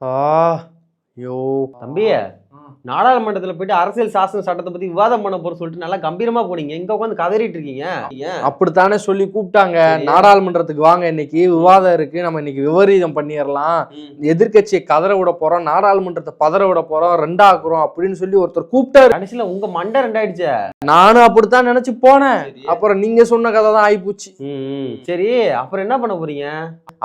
ஆ யோ தம்பி, நாடாளுமன்றத்துல போயிட்டு அரசியல் சாசன சட்டத்தை பத்தி விவாதம் பண்ண போற சொல்லிட்டு நல்லா கம்பீரமா போனீங்க. இங்க உட்காந்து கதறிட்டு இருக்கீங்க. அப்படித்தானே சொல்லி கூப்பிட்டாங்க. நாடாளுமன்றத்துக்கு வாங்க, இன்னைக்கு விவாதம் இருக்கு, நம்ம இன்னைக்கு விபரீதம் பண்ணிடலாம், எதிர்கட்சியை கதற விட போறோம், நாடாளுமன்றத்தை பதற விட போறோம், ரெண்டாக்குறோம் அப்படின்னு சொல்லி ஒருத்தர் கூப்பிட்டாரு. கடைசியில உங்க மண்டை ரெண்டாயிடுச்சு. நானும் அப்படித்தான் நினைச்சு போனேன். அப்புறம் நீங்க சொன்ன கதை தான் ஆயிப்போச்சு. சரி, அப்புறம் என்ன பண்ண போறீங்க?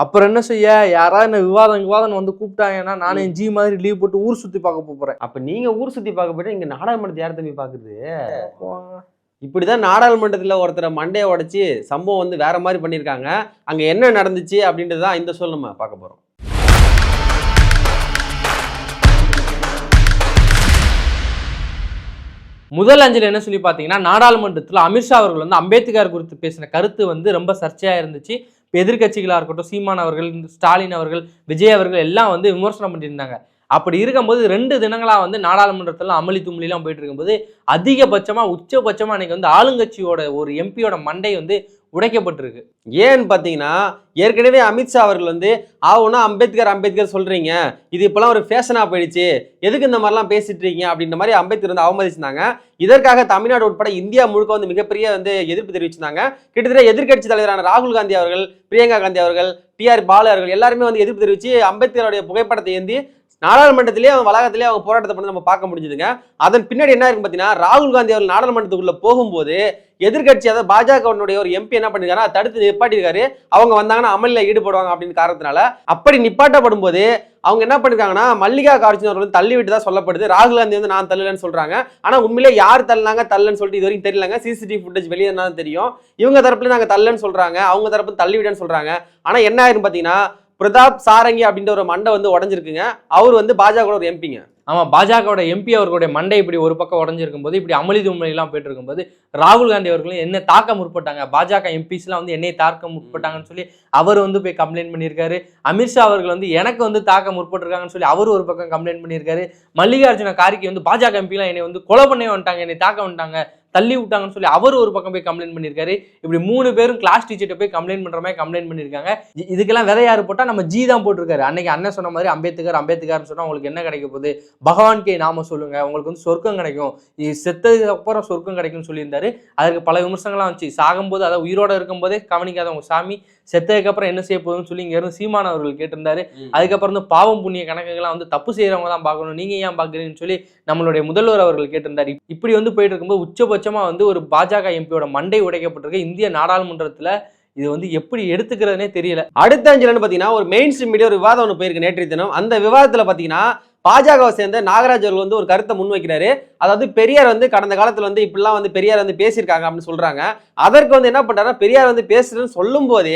அப்புறம் என்ன செய்ய, யாராவது என்ன விவாதம் வந்து கூப்பிட்டாங்கன்னா நானே ஜி மாதிரி லீவ் போட்டு ஊர் சுத்தி பார்க்க போறேன். அப்ப நீங்க ஊர் சுத்தி பார்க்க போயிட்டு இங்க நாடாளுமன்றத்தை யார் தம்பி பாக்குறது? இப்படிதான் நாடாளுமன்றத்துல ஒருத்தரை மண்டையை உடைச்சு சம்பவம் வந்து வேற மாதிரி பண்ணிருக்காங்க. அங்க என்ன நடந்துச்சு அப்படின்றதுதான் இந்த சொல்ல நம்ம பார்க்க போறோம். முதல் அஞ்சல் என்ன சொல்லி பார்த்தீங்கன்னா, நாடாளுமன்றத்தில் அமித்ஷா அவர்கள் வந்து அம்பேத்கர் குறித்து பேசின கருத்து வந்து ரொம்ப சர்ச்சையாக இருந்துச்சு. எதிர்கட்சிகளாக இருக்கட்டும், சீமான் அவர்கள், ஸ்டாலின் அவர்கள், விஜய் அவர்கள் எல்லாம் வந்து விமர்சனம் பண்ணியிருந்தாங்க. அப்படி இருக்கும்போது 2 தினங்களாக வந்து நாடாளுமன்றத்தில் அமளி தும்ளிலாம் போயிட்டு இருக்கும்போது அதிகபட்சமாக உச்சபட்சமாக அன்றைக்கி வந்து ஆளுங்கட்சியோட ஒரு எம்பியோட மண்டை வந்து உடைக்கப்பட்டிருக்கு. ஏன்னு பார்த்தீங்கன்னா, ஏற்கனவே அமித்ஷா அவர்கள் வந்து ஆவுனா அம்பேத்கர் சொல்றீங்க, இது இப்பெல்லாம் ஒரு ஃபேஷனாக போயிடுச்சு, எதுக்கு இந்த மாதிரிலாம் பேசிட்டு இருக்கீங்க அப்படின்ற மாதிரி அம்பேத்கர் வந்து அவமதிச்சிருந்தாங்க. இதற்காக தமிழ்நாடு உட்பட இந்தியா முழுக்க வந்து மிகப்பெரிய வந்து எதிர்ப்பு தெரிவிச்சிருந்தாங்க. கிட்டத்தட்ட எதிர்கட்சி தலைவரான ராகுல் காந்தி அவர்கள், பிரியங்கா காந்தி அவர்கள், டிஆர் பாலு அவர்கள் எல்லாருமே வந்து எதிர்ப்பு தெரிவித்து அம்பேத்கருடைய புகைப்படத்தை ஏந்தி நாடாளுமன்றத்திலேயே அவங்க வளாகத்திலேயே அவங்க போராட்டத்தை பண்ணி நம்ம பார்க்க முடிஞ்சுதுங்க. அதன் பின்னாடி என்ன இருக்கு பார்த்தீங்கன்னா, ராகுல் காந்தி அவர்கள் நாடாளுமன்றத்துக்குள்ள போகும்போது எதிர்கட்சி, அதாவது பாஜகவுடைய ஒரு எம்பி என்ன பண்ணிருக்காரு, தடுத்து நிப்பாட்டிருக்காரு. அவங்க வந்தாங்கன்னா அமளியில் ஈடுபடுவாங்க அப்படின்னு காரணத்தினால அப்படி நிப்பாட்டப்படும் போது அவங்க என்ன பண்ணிருக்காங்கன்னா, மல்லிகா கார்ஜுன் அவர்கள் தள்ளி விட்டு தான் சொல்லப்படுது. ராகுல் காந்தி வந்து நான் தள்ளலன்னு சொல்றாங்க. ஆனா உண்மையிலே யார் தள்ளன்னு சொல்லிட்டு இது வரைக்கும் தெரியலங்க. சிசிடிவி ஃபுட்டேஜ் வெளியே தான் தெரியும். இவங்க தரப்புல நாங்க தள்ளன்னு சொல்றாங்க, அவங்க தரப்பு தள்ளி விடன்னு சொல்றாங்க. ஆனா என்ன ஆயிரும் பாத்தீங்கன்னா, பிரதாப் சாரங்கி அப்படின்ற ஒரு மண்டை வந்து உடஞ்சிருக்குங்க. அவர் வந்து பாஜக ஒரு எம்பிங்க. ஆமா, பாஜகவோட எம்பி அவர்களுடைய மண்டை இப்படி ஒரு பக்கம் உடஞ்சிருக்கும் போது, இப்படி அமளி தும்மையெல்லாம் போயிட்டு இருக்கும்போது ராகுல் காந்தி அவர்களும் என்ன தாக்க முற்பட்டாங்க, பாஜக எம்பிஸ்லாம் வந்து என்னை தாக்க முற்பட்டாங்கன்னு சொல்லி அவர் வந்து போய் கம்ப்ளைண்ட் பண்ணியிருக்காரு. அமித்ஷா அவர்கள் வந்து எனக்கு வந்து தாக்க முற்பட்டிருக்காங்கன்னு சொல்லி அவர் ஒரு பக்கம் கம்ப்ளைண்ட் பண்ணியிருக்காரு. மல்லிகார்ஜுன கார்கே வந்து பாஜக எம்பிலாம் என்னை வந்து கொலை பண்ணே வந்துட்டாங்க, என்னை தாக்க வந்துட்டாங்க, தள்ளி விட்டாங்கன்னு சொல்லி அவர் ஒரு பக்கம் போய் கம்ப்ளைண்ட் பண்ணியிருக்காரு. இப்படி 3 பேரும் கிளாஸ் டீச்சர்கிட்ட போய் கம்ப்ளைண்ட் பண்ற மாதிரி கம்ப்ளைண்ட் பண்ணியிருக்காங்க. இதுக்கெல்லாம் விதை யாரு போட்டா, நம்ம ஜி தான் போட்டிருக்காரு. அன்னைக்கு அண்ணன் சொன்ன மாதிரி அம்பேத்கர்னு சொன்னா உங்களுக்கு என்ன கிடைக்க போகுது, பகவான் கே நாம சொல்லுங்க, உங்களுக்கு வந்து சொர்க்கம் கிடைக்கும், செத்ததுக்கு அப்புறம் சொர்க்கம் கிடைக்கும்னு சொல்லியிருந்தாரு. அதற்கு பல விமர்சனங்கள்லாம் வந்துச்சு. சாகும்போது, அதாவது உயிரோட இருக்கும் போதே கவனிக்காதவங்க சாமி செத்ததுக்கு அப்புறம் என்ன செய்ய போகுதுன்னு சொல்லி இங்க இருந்து சீமான் அவர்கள் கேட்டிருந்தாரு. அதுக்கப்புறம் வந்து பாவம் புண்ணிய கணக்குகள்லாம் வந்து தப்பு செய்யறவங்க தான் பார்க்கணும், நீங்க ஏன் பாக்குறீங்கன்னு சொல்லி நம்மளுடைய முதல்வர் அவர்கள் கேட்டிருந்தாரு. இப்படி வந்து போயிட்டு இருக்கும்போது உச்சபட்சமா வந்து ஒரு பாஜக எம்பியோட மண்டை உடைக்கப்பட்டிருக்கு இந்திய நாடாளுமன்றத்துல. இது வந்து எப்படி எடுத்துக்கிறதுனே தெரியல. அடுத்த அஞ்சலன்னு பாத்தீங்கன்னா, ஒரு மெயின் ஸ்ட்ரீம் மீடியா ஒரு விவாதம் ஒன்று போயிருக்கு நேற்றைய தினம். அந்த விவாதத்துல பாத்தீங்கன்னா, பாஜகவை சேர்ந்த நாகராஜ் அவர்கள் வந்து ஒரு கருத்தை முன்வைக்கிறாரு. அதாவது பெரியார் வந்து கடந்த காலத்துல வந்து இப்படிலாம் வந்து பெரியார் வந்து பேசியிருக்காங்க அப்படின்னு சொல்றாங்க. அதற்கு வந்து என்ன பண்றாருன்னா, பெரியார் வந்து பேசுறேன்னு சொல்லும் போதே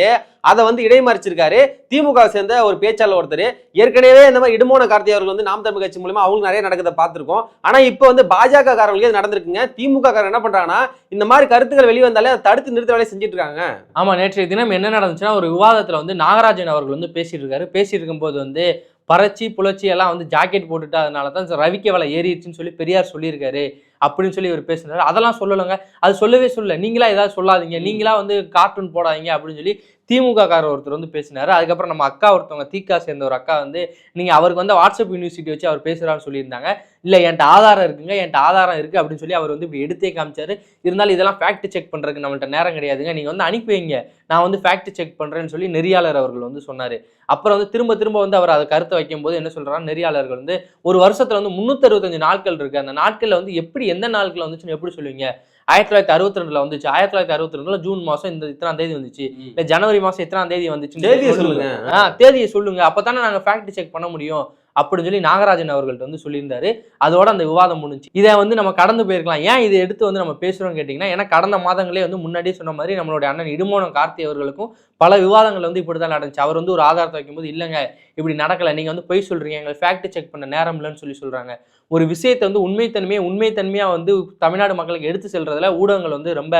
அதை வந்து இடைமறிச்சிருக்காரு. திமுக சேர்ந்த ஒரு பேச்சாளர் ஒருத்தர். ஏற்கனவே இந்த மாதிரி இடுமோன கார்த்தி அவர்கள் வந்து நாம் தமிழ் கட்சி மூலமா அவங்களுக்கு நிறைய நடக்கிறத பார்த்திருக்கோம். ஆனா இப்போ வந்து பாஜக காரர்களுக்கு இது நடந்திருக்குங்க. திமுக காரங்க என்ன பண்றாங்கன்னா, இந்த மாதிரி கருத்துக்கள் வெளிவந்தாலே அதை தடுத்து நிறுத்த வேலையை செஞ்சுட்டு இருக்காங்க. ஆமா, நேற்றைய தினம் என்ன நடந்துச்சுன்னா, ஒரு விவாதத்துல வந்து நாகராஜன் அவர்கள் வந்து பேசிட்டு இருக்காரு. பேசிட்டு இருக்கும்போது வந்து பறச்சி புலச்சி எல்லாம் வந்து ஜாக்கெட் போட்டுட்டு அதனால தான் ரவிக்க விலை ஏறிடுச்சுன்னு சொல்லி பெரியார் சொல்லியிருக்காரு அப்படின்னு சொல்லி இவர் பேசினாரு. அதெல்லாம் சொல்லலைங்க, அது சொல்லவே சொல்ல, நீங்களா ஏதாவது சொல்லாதீங்க, நீங்களா வந்து கார்ட்டூன் போடாதீங்க அப்படின்னு சொல்லி திமுக காரர் ஒருத்தர் வந்து பேசினாரு. அதுக்கப்புறம் நம்ம அக்கா ஒருத்தவங்க தீக்கா சேர்ந்த ஒரு அக்கா வந்து நீங்க அவருக்கு வந்து வாட்ஸ்அப் யூனிவர்சிட்டி வச்சு அவர் பேசுறான்னு சொல்லியிருந்தாங்க. இல்லை என்கிட்ட ஆதாரம் இருக்குங்க, என்கிட்ட ஆதாரம் இருக்கு அப்படின்னு சொல்லி அவர் வந்து இப்படி எடுத்தே காமிச்சாரு. இருந்தாலும் இதெல்லாம் ஃபேக்ட் செக் பண்றதுக்கு நம்மள்ட்ட நேரம் கிடையாதுங்க, நீங்க வந்து அனுப்பி வைங்க, நான் வந்து ஃபேக்ட் செக் பண்றேன்னு சொல்லி நெறியாளர் அவர்கள் வந்து சொன்னாரு. அப்புறம் வந்து திரும்ப வந்து அவர் அதை கருத்தை வைக்கும் போது என்ன சொல்றாங்க, நெறியாளர்கள் வந்து ஒரு வருஷத்துல வந்து 365 நாட்கள் இருக்கு, அந்த நாட்கள்ல வந்து எப்படி எந்த நாட்கள் வந்துச்சுன்னு எப்படி சொல்லுவீங்க? 1962 வந்துச்சு, 1962 ஜூன் மாசம் இந்த இத்தனாம் தேதி வந்துச்சு, இல்ல ஜனவரி மாசம் எத்தனாம் தேதி வந்துச்சு, தேதியை சொல்லுங்க, அப்பதானே நாங்க ஃபேக்ட் செக் பண்ண முடியும் அப்படின்னு சொல்லி நாகராஜன் அவர்கள்ட்ட வந்து சொல்லியிருந்தாரு. அதோட அந்த விவாதம் முடிஞ்சு. இதை வந்து நம்ம கடந்து போயிருக்கலாம். ஏன் இதை எடுத்து வந்து நம்ம பேசுறோம்னு கேட்டீங்கன்னா, ஏன்னா கடந்த மாதங்களே வந்து முன்னாடியே சொன்ன மாதிரி நம்மளுடைய அண்ணன் இடுமோனம் கார்த்தி அவர்களுக்கும் பல விவாதங்கள் வந்து இப்படிதான் நடந்துச்சு. அவர் வந்து ஒரு ஆதாரத்தை வைக்கும்போது இல்லைங்க இப்படி நடக்கல, நீங்க வந்து பொய் சொல்றீங்க, எங்களை ஃபேக்ட் செக் பண்ண நேரம் இல்லைன்னு சொல்லி சொல்றாங்க. ஒரு விஷயத்தை வந்து உண்மைத்தன்மையா வந்து தமிழ்நாடு மக்களுக்கு எடுத்து செல்றதுல ஊடகங்கள் வந்து ரொம்ப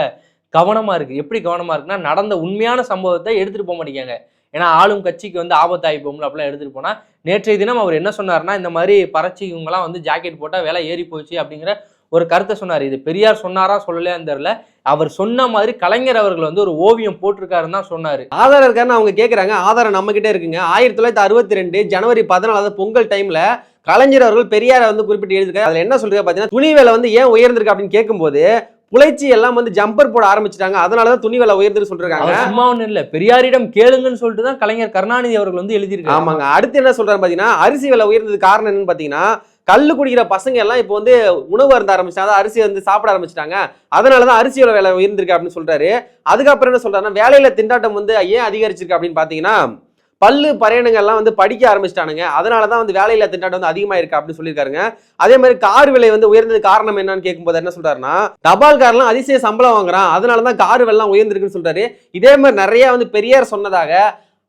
கவனமா இருக்கு. எப்படி கவனமா இருக்குன்னா, நடந்த உண்மையான சம்பவத்தை எடுத்துட்டு போக மாட்டேங்காங்க. ஏன்னா ஆளும் கட்சிக்கு வந்து ஆபத்தாகி போகும்ல, அப்படிலாம் எடுத்துட்டு போனா. நேற்றைய தினம் அவர் என்ன சொன்னார்னா, இந்த மாதிரி பறச்சி இவங்கலாம் வந்து ஜாக்கெட் போட்டால் விலை ஏறி போச்சு அப்படிங்கிற ஒரு கருத்தை சொன்னார். இது பெரியார் சொன்னாரா சொல்லலையான்னு தெரியல. அவர் சொன்ன மாதிரி கலைஞர் அவர்கள் வந்து ஒரு ஓவியம் போட்டிருக்காருன்னு தான் சொன்னாரு. ஆதாரம் இருக்காருன்னு அவங்க கேட்குறாங்க. ஆதாரம் நம்ம கிட்டே இருக்குங்க. 1962 ஜனவரி 14 அதாவது பொங்கல் டைம்ல கலைஞர் அவர்கள் பெரியாரை வந்து குறிப்பிட்டு எழுதிருக்காரு. அதுல என்ன சொல்றாரு பார்த்தீங்கன்னா, துணி விலை வந்து ஏன் உயர்ந்திருக்கு அப்படின்னு கேட்கும்போது புலைச்சி எல்லாம் வந்து ஜம்பர் போட ஆரம்பிச்சிட்டாங்க, அதனாலதான் துணி விலை உயர்ந்துன்னு சொல்றாங்க. சும்மா ஒண்ணு இல்ல, பெரியாரிடம் கேளுங்கன்னு சொல்லிட்டு தான் கலைஞர் கருணாநிதி அவர்கள் வந்து எழுதியிருக்காங்க. ஆமாங்க. அடுத்து என்ன சொல்றாரு பாத்தீங்கன்னா, அரிசி விலை உயர்ந்தது காரணம் என்னன்னு பாத்தீங்கன்னா, கல்லு குடிக்கிற பசங்க எல்லாம் இப்போ வந்து உணவு அருந்த ஆரம்பிச்சிட்டாங்க, அரிசி வந்து சாப்பிட ஆரம்பிச்சிட்டாங்க, அதனாலதான் அரிசியோட விலை உயர்ந்திருக்கு அப்படின்னு சொல்றாரு. அதுக்கப்புறம் என்ன சொல்றாருன்னா, வேலையில திண்டாட்டம் வந்து ஏன் அதிகரிச்சிருக்கு அப்படின்னு பாத்தீங்கன்னா, பல்லு பறையனுங்கள்லாம் வந்து படிக்க ஆரம்பிச்சிட்டானுங்க, அதனாலதான் வந்து வேலையில திண்டாட்டம் வந்து அதிகமா இருக்கு அப்படின்னு சொல்லியிருக்காருங்க. அதே மாதிரி கார் விலை வந்து உயர்ந்தது காரணம் என்னன்னு கேட்கும்போது என்ன சொல்றாருன்னா, தபால்காரெல்லாம் அதிசய சம்பளம் வாங்குறான், அதனாலதான் கார் விலை உயர்ந்திருக்குன்னு சொல்றாரு. இதே மாதிரி நிறைய வந்து பெரியார் சொன்னதாக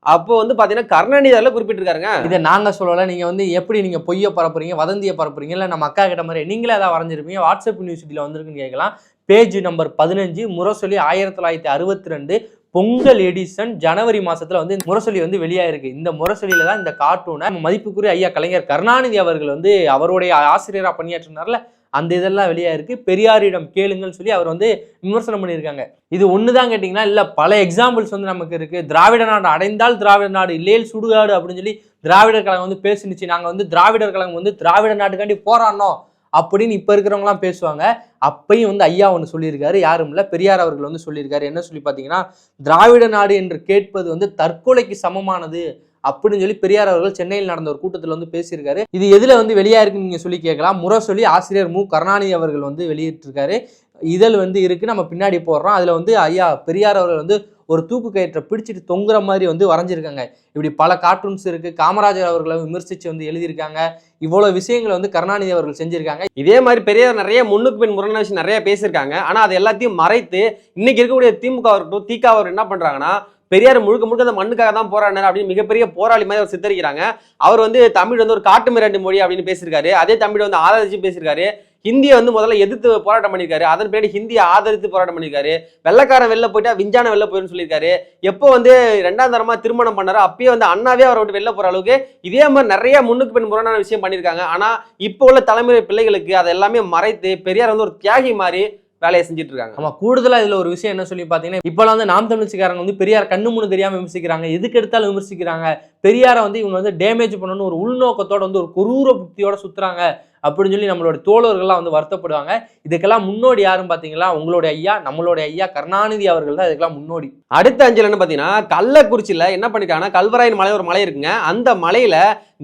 அப்போ வந்து பாத்தீங்கன்னா கருணாநிதி குறிப்பிட்டிருக்காருங்க. இதை நாங்க சொல்லல, நீங்க வந்து எப்படி நீங்க பொய்ய பரப்புறீங்க, வதந்திய பரப்புறீங்க, இல்ல நம்ம அக்கா கிட்ட மாதிரி நீங்களே ஏதாவது வரைஞ்சிருப்பீங்க, வாட்ஸ்அப் யூனிவர்சிட்டியில வந்திருக்குன்னு கேட்கலாம். Page number 15 Murasoli 1962 Pongal edition ஜனவரி மாசத்துல வந்து முரசொலி வந்து வெளியாயிருக்கு. இந்த முரசொலியில தான் இந்த கார்ட்டூனை மதிப்புக்குரிய ஐயா கலைஞர் கருணாநிதி அவர்கள் வந்து அவருடைய ஆசிரியரா பணியாற்றினார்ல, அந்த இதெல்லாம் வெளியாயிருக்கு. பெரியாரிடம் கேளுங்கன்னு சொல்லி அவர் வந்து விமர்சனம் பண்ணியிருக்காங்க. இது ஒண்ணுதான் கேட்டீங்கன்னா இல்ல, பல எக்ஸாம்பிள்ஸ் வந்து நமக்கு இருக்கு. திராவிட நாடு அடைந்தால் திராவிட நாடு, இல்லையில் சுடுகாடு அப்படின்னு சொல்லி திராவிடர் கழகம் வந்து பேசினுச்சு. நாங்க வந்து திராவிடர் கழகம் வந்து திராவிட நாட்டுக்காண்டி போராடணும் அப்படின்னு இப்ப இருக்கிறவங்களாம் பேசுவாங்க. அப்பையும் வந்து ஐயா ஒன்று சொல்லியிருக்காரு, யாரும் இல்லை பெரியார் அவர்கள் வந்து சொல்லியிருக்காரு. என்ன சொல்லி பார்த்தீங்கன்னா, திராவிட நாடு என்று கேட்பது வந்து தற்கொலைக்கு சமமானது அப்படின்னு சொல்லி பெரியார் அவர்கள் சென்னையில் நடந்த ஒரு கூட்டத்தில் வந்து பேசியிருக்காரு. இது எதுல வந்து வெளியா இருக்குன்னு நீங்க சொல்லி கேட்கலாம். முரசொலி ஆசிரியர் மு கருணாநிதி அவர்கள் வந்து வெளியிட்டிருக்காரு. இதழ் வந்து இருக்கு, நம்ம பின்னாடி போடுறோம். அதுல வந்து ஐயா பெரியார் அவர்கள் வந்து ஒரு தூக்கு கயிற்றை பிடிச்சிட்டு தொங்குற மாதிரி வந்து வரைஞ்சிருக்காங்க. இப்படி பல கார்ட்டூன்ஸ் இருக்கு. காமராஜர் அவர்களை விமர்சிச்சு வந்து எழுதியிருக்காங்க. இவ்வளவு விஷயங்களை வந்து கருணாநிதி அவர்கள் செஞ்சிருக்காங்க. இதே மாதிரி பெரியார் நிறைய முன்னுக்கு பின் முரணான விஷயம் நிறைய பேசியிருக்காங்க. ஆனா அது எல்லாத்தையும் மறைத்து இன்னைக்கு இருக்கக்கூடிய திமுக இருக்கட்டும், திக அவர் என்ன பண்றாங்கன்னா, பெரியார் முழுக்க முழுக்க அந்த மண்ணுக்காக தான் போராடினார் அப்படின்னு மிகப்பெரிய போராளி மாதிரி அவர் சித்தரிக்கிறாங்க. அவர் வந்து தமிழ் வந்து ஒரு காட்டு மிராண்டி மொழி அப்படின்னு பேசியிருக்காரு. அதே தமிழ் வந்து ஆதரிச்சு பேசியிருக்காரு. ஹிந்தியை வந்து முதல்ல எதிர்த்து போராட்டம் பண்ணியிருக்காரு. அதன் பின்னாடி ஹிந்தியை ஆதரித்து போராட்டம் பண்ணியிருக்காரு. வெள்ளக்காரன் வெளில போயிட்டா விஞ்ஞானம் வெளில போயிருந்து சொல்லியிருக்காரு. எப்போ வந்து 2ஆம் தரமா திருமணம் பண்ணாரோ அப்பயே வந்து அண்ணாவே அவரை விட்டு வெளில போற அளவுக்கு இதே மாதிரி நிறைய முன்னுக்கு பின் முரணான விஷயம் பண்ணியிருக்காங்க. ஆனா இப்போ உள்ள தலைமுறை பிள்ளைகளுக்கு அதை எல்லாமே மறைத்து பெரியார் வந்து ஒரு தியாகி மாதிரி வேலையை செஞ்சுட்டு இருக்காங்க. ஆமா, கூடுதலா இதுல ஒரு விஷயம் என்ன சொல்லி பாத்தீங்கன்னா, இப்பெல்லாம் வந்து நாம் தமிழ்ச்சிக்காரங்க வந்து பெரியார் கண்ணு முன்னு தெரியாம விமர்சிக்கிறாங்க, எதுக்கு எடுத்தாலும் விமர்சிக்கிறாங்க. பெரியாரை வந்து இவங்க வந்து டேமேஜ் பண்ணணும்னு ஒரு உள்நோக்கத்தோட வந்து ஒரு குரூர புத்தியோட சுத்துறாங்க அப்படின்னு சொல்லி நம்மளோட தோழர்கள்லாம் வந்து வருத்தப்படுவாங்க. இதுக்கெல்லாம் முன்னோடி யாரும் பாத்தீங்களா, உங்களுடைய ஐயா, நம்மளுடைய ஐயா கருணாநிதி அவர்கள் தான் இதுக்கெல்லாம் முன்னோடி. அடுத்த அஞ்சல் என்ன பாத்தீங்கன்னா, கள்ளக்குறிச்சியில என்ன பண்ணிட்டாங்கன்னா, கல்வராயன் மலை ஒரு மலை இருக்குங்க, அந்த மலையில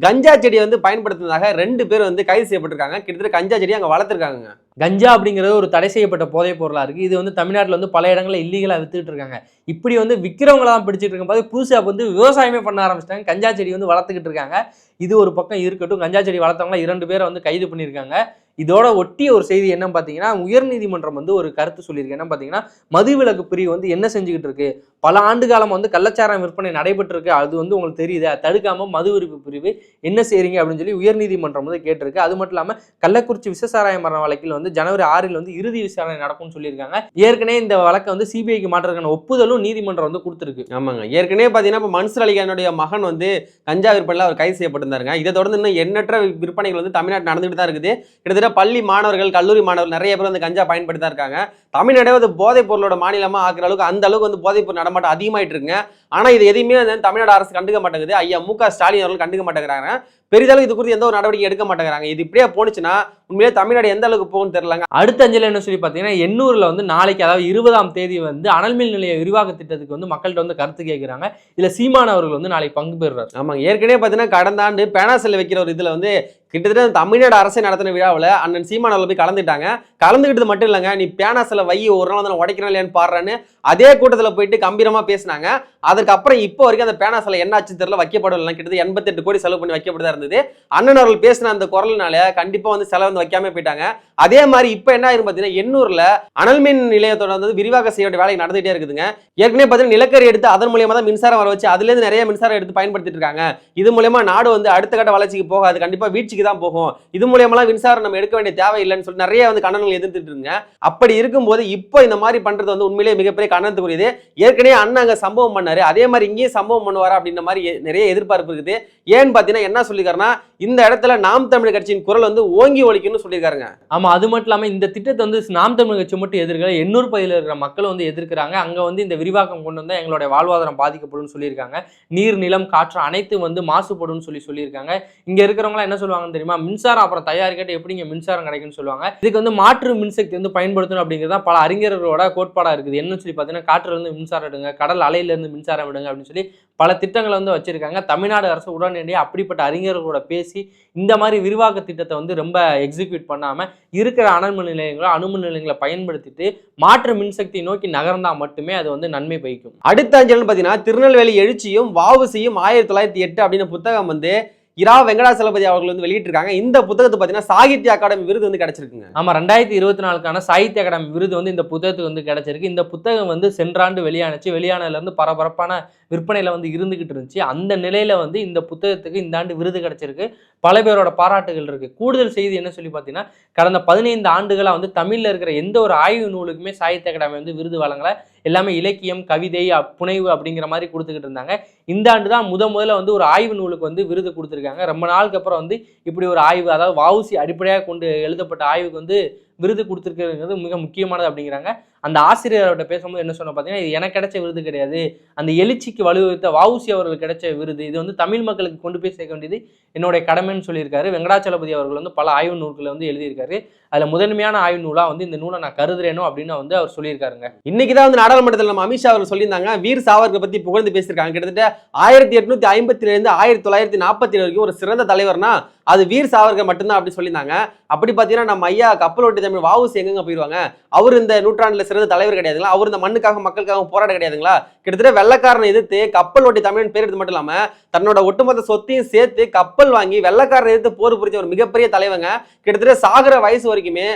கஞ்சா செடியை வந்து பயன்படுத்தினதாக 2 பேர் வந்து கைது செய்யப்பட்டிருக்காங்க. கிட்டத்தட்ட கஞ்சா செடி அங்க வளர்த்துருக்காங்க. கஞ்சா அப்படிங்கிறது ஒரு தடை செய்யப்பட்ட போதைப் பொருளா இருக்கு. இது வந்து தமிழ்நாட்டில் வந்து பல இடங்களில் இல்லீகலா வித்துட்டு இருக்காங்க. இப்படி வந்து விற்கிறவங்களாம் பிடிச்சிட்டு இருக்கும்போது புதுசாக வந்து விவசாயமே பண்ண ஆரம்பிச்சிட்டாங்க. கஞ்சா செடி வந்து வளர்த்துக்கிட்டு இருக்காங்க. இது ஒரு பக்கம் இருக்கட்டும், கஞ்சா செடி வளர்த்தவங்களா 2 பேரை வந்து கைது பண்ணியிருக்காங்க. இதோட ஒட்டிய ஒரு செய்தி என்ன பார்த்தீங்கன்னா, உயர்நீதிமன்றம் வந்து ஒரு கருத்து சொல்லியிருக்கு. என்ன பார்த்தீங்கன்னா, மதுவிலக்கு பிரிவு வந்து என்ன செஞ்சுக்கிட்டு இருக்கு, பல ஆண்டு காலம் வந்து கள்ளச்சாராயம் விற்பனை நடைபெற்று இருக்கு, அது வந்து உங்களுக்கு தெரியுதா, தடுக்காம மது விருப்பு பிரிவு என்ன செய்றீங்க அப்படின்னு சொல்லி உயர்நீதிமன்றம் வந்து கேட்டிருக்கு. அது மட்டும் இல்லாமல் கள்ளக்குறிச்சி விஷசாராய மரண வழக்கில் வந்து ஜனவரி 6 வந்து இறுதி விசாரணை நடக்கும்னு சொல்லியிருக்காங்க. ஏற்கனவே இந்த வழக்கை வந்து சிபிஐக்கு மாற்றுறதுக்கான ஒப்புதலும் நீதிமன்றம் வந்து கொடுத்துருக்கு. ஆமாங்க, ஏற்கனவே பார்த்தீங்கன்னா இப்போ மன்சூர் அலிகானுடைய மகன் வந்து கஞ்சா விற்பனையில் அவர் கைது செய்யப்பட்டிருந்தாருங்க. இதை தொடர்ந்து இன்னும் எண்ணற்ற விற்பனைகள் வந்து தமிழ்நாட்டில் நடந்துகிட்டு தான் இருக்குது. கிட்டத்தட்ட பள்ளி மாணவர்கள், கல்லூரி மாணவர்கள் நிறைய பேர் வந்து கஞ்சா பயன்படுத்தி தான் இருக்காங்க. தமிழ்நாடு வந்து போதைப் பொருளோட மாநிலமா ஆக்குற அளவுக்கு அந்த அளவுக்கு வந்து போதைப் பொருள் நடமாட்டம் அதிகமாயிட்டு இருக்குங்க. ஆனா இது எதையுமே வந்து தமிழ்நாடு அரசு கண்டுக்க மாட்டேங்குது. ஐயா மு.க. ஸ்டாலின் அவர்கள் கண்டுக்க மாட்டேங்கிறாங்க. பெரிதளவு இது குறித்து எந்த ஒரு நடவடிக்கை எடுக்க மாட்டேங்கிறாங்க. இது இப்படியே போனுச்சுன்னா உண்மையிலே தமிழ்நாடு எந்த அளவுக்கு போகும்னு தெரியலங்க. அடுத்த அஞ்சல் என்ன சொல்லி பார்த்தீங்கன்னா, எண்ணூர்ல வந்து நாளைக்கு, அதாவது 20ஆம் தேதி வந்து அனல்மின் நிலைய விரிவாக்க திட்டத்துக்கு வந்து மக்கள்கிட்ட வந்து கருத்து கேட்கிறாங்க. இதுல சீமான் அவர்கள் வந்து நாளைக்கு பங்கு பெறுறாரு. ஆமாங்க, ஏற்கனவே பார்த்தீங்கன்னா கடந்த ஆண்டு பேனாசெல்ல வைக்கிற ஒரு இதுல வந்து கிட்டத்தட்ட தமிழ்நாடு அரசை நடத்தின விழாவில் அண்ணன் சீமான் அவர்கள் போய் கலந்துட்டாங்க. கலந்துக்கிட்டது மட்டும் இல்லைங்க, நீ பேனாசெல்ல வை, ஒரு நாள் வந்து உடைக்கிறேன் இல்லையான்னு பாடுறான்னு அதே கூட்டத்தில் போயிட்டு கம்பீரமா பேசினாங்க. அதுக்கப்புறம் இப்போ வரைக்கும் அந்த பேனாசெல்ல என்னாச்சு தெரியல, வைக்கப்படவில்லை. கிட்டத்தட்ட 88 கோடி செலவு பண்ணி வைக்கப்பட்டதா இருந்தது. அண்ணன் அவர்கள் பேசின அந்த குரல்னால கண்டிப்பா வந்து செலவு வந்து வைக்காம போயிட்டாங்க. அதே மாதிரி இப்ப என்ன ஆயிரும் பார்த்தீங்கன்னா, எண்ணூர்ல அனல்மின் நிலையத்தோட வந்து விரிவாக செய்ய வேண்டிய வேலை நடந்துகிட்டே இருக்குதுங்க. ஏற்கனவே பார்த்தீங்கன்னா நிலக்கரி எடுத்து அதன் மூலியமா தான் மின்சாரம் வர வச்சு அதுல இருந்து நிறைய மின்சாரம் எடுத்து பயன்படுத்திட்டு இருக்காங்க. இது மூலமா நாடு வந்து அடுத்த கட்ட வளர்ச்சிக்கு போகாது, கண்டிப்பா வீழ்ச்சிக்கு தான் போகும். இது மூலியமா மின்சாரம் நம்ம எடுக்க வேண்டிய தேவை இல்லைன்னு சொல்லி நிறைய வந்து கண்டனங்கள் எதிர்த்துட்டு இருங்க. அப்படி இருக்கும்போது இப்போ இந்த மாதிரி பண்றது வந்து உண்மையிலேயே மிகப்பெரிய கண்டனத்துக்குரியது. ஏற்கனவே அண்ணன் அங்க சம்பவம் பண்ணாரு, அதே மாதிரி இங்கேயும் சம்பவம் பண்ணுவாரா அப்படின்ற மாதிரி நிறைய எதிர்பார்ப்பு இருக்குது. ஏன்னு பாத்தீங்கன்னா என்ன சொல்லிக்காருன்னா, இந்த இடத்துல நாம் தமிழர் கட்சியின் குரல் வந்து ஓங்கி ஒலிக்குன்னு சொல்லியிருக்காருங்க. ஆமா, அது மட்டும் இல்லாம இந்த திட்டத்தை வந்து நாம் தமிழர் கட்சி மட்டும் எதிர்க்கல, எண்ணூர் பகுதியில் இருக்கிற மக்கள் வந்து எதிர்க்கிறாங்க. அங்க வந்து இந்த விரிவாக்கம் கொண்டு வந்தா எங்களுடைய வாழ்வாதாரம் பாதிக்கப்படும் சொல்லியிருக்காங்க. நீர், நிலம், காற்று அனைத்து வந்து மாசுபடும் சொல்லியிருக்காங்க. இங்க இருக்கிறவங்க என்ன சொல்லுவாங்கன்னு தெரியுமா? மின்சாரம் அப்புறம் தயாரிக்கட்டு எப்படிங்க மின்சாரம் கிடைக்குன்னு சொல்லுவாங்க. இதுக்கு வந்து மாற்று மின்சக்தி வந்து பயன்படுத்தணும் அப்படிங்கிறதா பல அறிஞர்களோட கோட்பாடா இருக்குது. என்னன்னு சொல்லி பார்த்தீங்கன்னா, காற்றுல இருந்து மின்சாரம் எடுங்க, கடல் அலையில இருந்து மின்சாரம் விடுங்க அப்படின்னு சொல்லி பல திட்டங்களை வந்து வச்சிருக்காங்க. தமிழ்நாடு அரசு உடனடியாக அப்படிப்பட்ட அறிஞர்களோட பேசி இந்த மாதிரி விரிவாக்க திட்டத்தை வந்து ரொம்ப எக்ஸிக்யூட் பண்ணாம இருக்கிற அணுமின் நிலையங்களை பயன்படுத்திட்டு மாற்று மின்சக்தி நோக்கி நகர்ந்தா மட்டுமே அது வந்து நன்மை பயக்கும். அடுத்த அஞ்சல் பார்த்தீங்கன்னா, திருநெல்வேலி எழுச்சியும் வஉசியும் 1908 அப்படின்னு புத்தகம் வந்து இரா வெங்கடாசலபதி அவர்கள் வந்து வெளியிட்டிருக்காங்க. இந்த புத்தகத்தை பார்த்தீங்கன்னா சாகித்ய அகாடமி விருது வந்து கிடைச்சிருக்குங்க. ஆமா, 2024 சாகித்ய அகாடமி விருது வந்து இந்த புத்தகத்துக்கு வந்து கிடைச்சிருக்கு. இந்த புத்தகம் வந்து சென்றாண்டு வெளியானுச்சு. வெளியானதுல இருந்து பரபரப்பான விற்பனையில வந்து இருந்துகிட்டு இருந்துச்சு. அந்த நிலையில வந்து இந்த புத்தகத்துக்கு இந்த ஆண்டு விருது கிடைச்சிருக்கு. பல பேரோட பாராட்டுகள் இருக்கு. கூடுதல் செய்தி என்ன சொல்லி பார்த்தீங்கன்னா, கடந்த 15 ஆண்டுகளா வந்து தமிழ்ல இருக்கிற எந்த ஒரு ஆய்வு நூலுக்குமே சாகித்ய அகாடமி வந்து விருது வழங்கல. எல்லாமே இலக்கியம், கவிதை, புனைவு அப்படிங்கிற மாதிரி கொடுத்துக்கிட்டு இருந்தாங்க. இந்த ஆண்டு தான் முதல்ல வந்து ஒரு ஆய்வு நூலுக்கு வந்து விருது கொடுத்துருக்காங்க. ரொம்ப நாளுக்கு அப்புறம் வந்து இப்படி ஒரு ஆய்வு, அதாவது வஉசி அடிப்படையாக கொண்டு எழுதப்பட்ட ஆய்வுக்கு வந்து விருது கொடுத்துருக்கிறது மிக முக்கியமானது அப்படிங்கிறாங்க. அந்த ஆசிரியர்கிட்ட பேசும்போது என்ன சொன்ன பார்த்தீங்கன்னா, இது எனக்கு கிடைச்ச விருது கிடையாது, அந்த எழுச்சிக்கு வலுவகுத்த வஉசி அவர்களுக்கு கிடைச்ச விருது. இது வந்து தமிழ் மக்களுக்கு கொண்டு போய் சேர்க்க வேண்டியது என்னுடைய கடமைன்னு சொல்லியிருக்காரு. வெங்கடாச்சலபதி அவர்கள் வந்து பல ஆய்வு நூல்களை வந்து எழுதியிருக்காரு. அதுல முதன்மையான ஆய்வு நூலா வந்து இந்த நூலை நான் கருதுறேனோ அப்படின்னு வந்து அவர் சொல்லியிருக்காருங்க. இன்னைக்கு தான் வந்து நாடாளுமன்றத்தில் நம்ம அமித்ஷா அவர்கள் சொல்லியிருந்தாங்க, வீர் சாவர்கர் பத்தி புகழ்ந்து பேசியிருக்காங்க. கிட்டத்தட்ட 1857 1947 வரைக்கும் ஒரு சிறந்த தலைவர்னா அது வீர் சாவர்கர் மட்டும்தான் அப்படி சொல்லியிருந்தாங்க. அப்படி பார்த்தீங்கன்னா நம்ம ஐயா கப்பல் ஓட்டி தமிழ் வஉசி எங்கெங்க போயிடுவாங்க? அவர் இந்த நூற்றாண்டுல சிறந்த தலைவர் கிடையாதுங்களா? அவர் இந்த மண்ணுக்காக மக்களுக்காக போராட கிடையாதுங்களா? கிட்டத்தட்ட வெள்ளக்காரனை எதிர்த்து கப்பல் ஓட்டி தமிழ் பேர் எடுத்து மட்டும் இல்லாம தன்னோட ஒட்டுமொத்த சொத்தையும் சேர்த்து கப்பல் வாங்கி வெள்ளக்காரனை எதிர்த்து போர் புரிஞ்ச ஒரு மிகப்பெரிய தலைவங்க. கிட்டத்தட்ட சாகர வயசு வரைக்குமே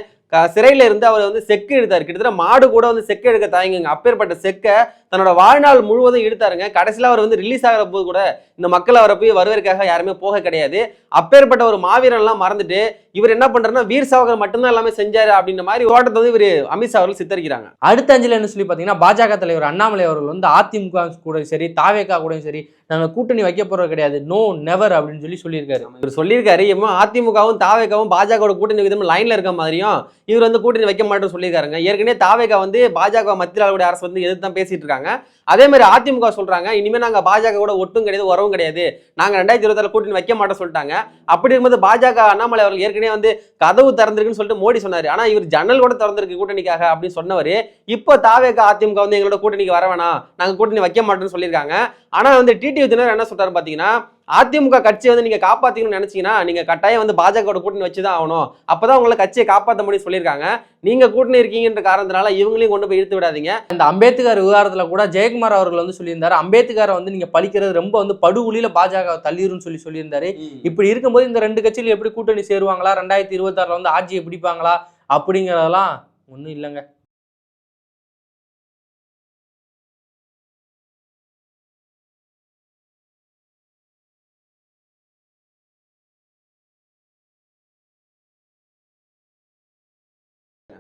சிறையில இருந்து அவர் வந்து செக்கு எடுத்தாரு. கிட்டத்தட்ட மாடு கூட வந்து செக்கு எடுக்க தாய்ங்க. அப்பேற்பட்ட செக்க தன்னோட வாழ்நாள் முழுவதும் இழுத்தாருங்க. கடைசியில் அவர் வந்து ரிலீஸ் ஆகிற போது கூட இந்த மக்கள் அவரை போய் வருவதற்காக யாருமே போக கிடையாது. அப்பேற்பட்ட ஒரு மாவீரன் எல்லாம் மறந்துட்டு இவர் என்ன பண்றாருன்னா வீர் சாவர்கர் மட்டும்தான் எல்லாமே செஞ்சாரு அப்படின்ற மாதிரி ஓட்டத்தை வந்து இவர் அமித்ஷா அவர்கள் சித்தரிக்கிறாங்க. அடுத்த அஞ்சலி என்ன சொல்லி பார்த்தீங்கன்னா, பாஜக தலைவர் அண்ணாமலை அவர்கள் வந்து அதிமுக கூட சரி, தாவேகா கூட சரி, நாங்கள் கூட்டணி வைக்க போறது கிடையாது, நோ நெவர் அப்படின்னு சொல்லியிருக்காரு. இவர் சொல்லியிருக்காரு, அதிமுகவும் தாவேகாவும் பாஜக கூட்டணி விதம் லைன்ல இருக்க மாதிரியும் இவர் வந்து கூட்டணி வைக்க மாட்டேன்னு சொல்லியிருக்காருங்க. ஏற்கனவே தாவேகா வந்து பாஜக மத்தியில் ஆளக்கூடிய அரசு வந்து எதிர்த்து தான் பேசிட்டு இருக்காங்க. அதே மாதிரி அதிமுக சொல்றாங்க, இனிமே நாங்க பாஜக கூட ஒட்டும் கிடையாது, உறவும் கிடையாது, நாங்க 2026 கூட்டணி வைக்க மாட்டோம் சொல்லிட்டாங்க. அப்படி இருக்கும்போது பாஜக அண்ணாமலை அவர்கள் ஏற்கனவே வந்து கதவு திறந்திருக்குன்னு சொல்லிட்டு மோடி சொன்னாரு. ஆனா இவர் ஜன்னல் கூட திறந்திருக்கு கூட்டணிக்காக அப்படின்னு சொன்னவரு இப்போ தாவேக அதிமுக வந்து எங்களோட கூட்டணிக்கு வர வேணாம், நாங்க கூட்டணி வைக்க மாட்டோம்னு சொல்லியிருக்காங்க. ஆனா வந்து டிடிவி தினகரன் என்ன சொல்றாரு பாத்தீங்கன்னா, அதிமுக கட்சியை வந்து நீங்க காப்பாத்தீங்கன்னு நினைச்சீங்கன்னா நீங்க கட்டாயம் வந்து பாஜக கூட்டணி வச்சுதான் ஆகணும், அப்பதான் உங்களை கட்சியை காப்பாற்ற முடியும் சொல்லியிருக்காங்க. நீங்க கூட்டணி இருக்கீங்கன்ற காரணத்தினால இவங்களையும் கொண்டு போய் இழுத்து விடாதீங்க. இந்த அம்பேத்கர் விவகாரத்துல கூட ஜெயக்குமார் அவர்கள் வந்து சொல்லியிருந்தாரு, அம்பேத்கரை வந்து நீங்க பழிக்கிறது ரொம்ப வந்து படுகொலியில பாஜக தள்ளிருன்னு சொல்லியிருந்தாரு. இப்படி இருக்கும்போது இந்த ரெண்டு கட்சியில எப்படி கூட்டணி சேருவாங்களா, 2026 வந்து ஆட்சியை பிடிப்பாங்களா அப்படிங்கிறதெல்லாம் ஒன்றும் இல்லைங்க.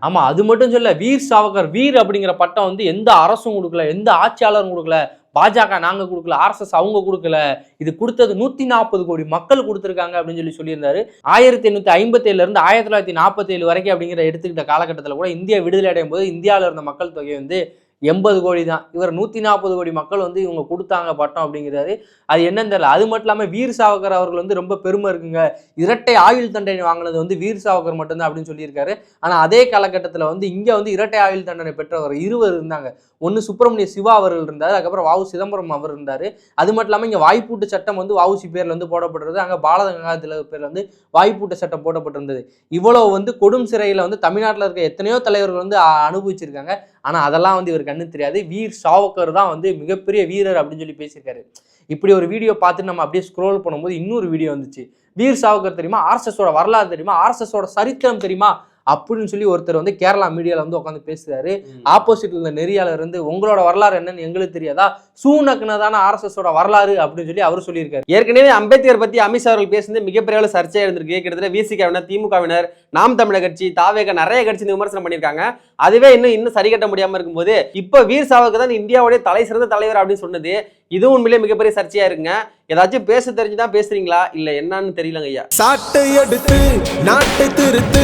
ஆமா, அது மட்டும் சொல்ல, வீர் சாவர்கர் வீர் அப்படிங்கிற பட்டம் வந்து எந்த அரசும் கொடுக்கல, எந்த ஆட்சியாளரும் கொடுக்கல, பாஜக நாங்க கொடுக்கல, ஆர்எஸ்எஸ் அவங்க கொடுக்கல, இது கொடுத்தது 140 கோடி மக்கள் கொடுத்துருக்காங்க அப்படின்னு சொல்லியிருந்தாரு. 1857 இருந்து 1947 வரைக்கும் அப்படிங்கிற எடுத்துக்கிட்ட காலகட்டத்தில் கூட இந்தியா விடுதலை அடையும் போது இந்தியாவில் இருந்த மக்கள் தொகை வந்து 80 கோடி தான். இவர் 140 கோடி மக்கள் வந்து இவங்க கொடுத்தாங்க பட்டம் அப்படிங்கிறாரு. அது என்னன்னு தெரியல. அது மட்டும் இல்லாமல் வீர் சாவர்கர் அவர்கள் வந்து ரொம்ப பெருமை இருக்குங்க, இரட்டை ஆயுள் தண்டனை வாங்கினது வந்து வீர் சாவர்கர் மட்டும்தான் அப்படின்னு சொல்லியிருக்காரு. ஆனால் அதே காலகட்டத்தில் வந்து இங்கே வந்து இரட்டை ஆயுள் தண்டனை பெற்றவர் 2 இருந்தாங்க. ஒன்று சுப்பிரமணிய சிவா அவர்கள் இருந்தார், அதுக்கப்புறம் வஉ சிதம்பரம் அவர் இருந்தார். அது மட்டும் இல்லாமல் இங்கே வாய்ப்பூட்டு சட்டம் வந்து வஉசி பேரில் வந்து போடப்பட்டிருந்தது, அங்கே பாலகங்காதர பேரில் வந்து வாய்ப்பூட்டு சட்டம் போடப்பட்டிருந்தது. இவ்வளவு வந்து கொடும் சிறையில் வந்து தமிழ்நாட்டில் இருக்க எத்தனையோ தலைவர்கள் வந்து அனுபவிச்சிருக்காங்க. ஆனால் அதெல்லாம் வந்து இவர் கண்ணு தெரியாது. வீர் சாவர்கர் தான் வந்து மிகப்பெரிய வீரர் அப்படின்னு சொல்லி பேசியிருக்காரு. இப்படி ஒரு வீடியோ பார்த்து நம்ம அப்படியே ஸ்க்ரோல் பண்ணும்போது இன்னொரு வீடியோ வந்துச்சு. வீர் சாவர்கர் தெரியுமா, ஆர்எஸ்எஸோட வரலாறு தெரியுமா, ஆர்எஸ்எஸோட சரித்திரம் தெரியுமா அப்படின்னு சொல்லி ஒருத்தர் வந்து கேரளா மீடியால வந்து உட்காந்து பேசுறாரு. ஆப்போசிட்ல இருந்த நெறியாளர் வந்து உங்களோட வரலாறு என்னன்னு எங்களுக்கு தெரியாதா, சூனக்குனதான ஆர்எஸ்எஸோட வரலாறு அப்படின்னு சொல்லி அவர் சொல்லியிருக்காரு. ஏற்கனவே அம்பேத்கர் பத்தி அமித்ஷா அவர்கள் பேசுனது மிகப்பெரிய அளவு சர்ச்சையா இருந்திருக்கு. கிட்டத்தட்ட விசிகாவினர், திமுகவினர், நாம் தமிழர் கட்சி, தாவேக நிறைய கட்சி விமர்சனம் பண்ணியிருக்காங்க. அதுவே இன்னும் சரி கட்ட முடியாம இருக்கும்போது இப்ப வீர் சாவர்கர் தான் இந்தியாவுடைய தலை சிறந்த தலைவர் அப்படின்னு சொன்னது இது உண்மையிலே மிகப்பெரிய சர்ச்சையா இருக்குங்க. ஏதாச்சும் பேச தெரிஞ்சுதான் பேசுறீங்களா இல்ல என்னன்னு தெரியலங்க ஐயா. சாட்டை எடுத்து நாட்டை திருத்து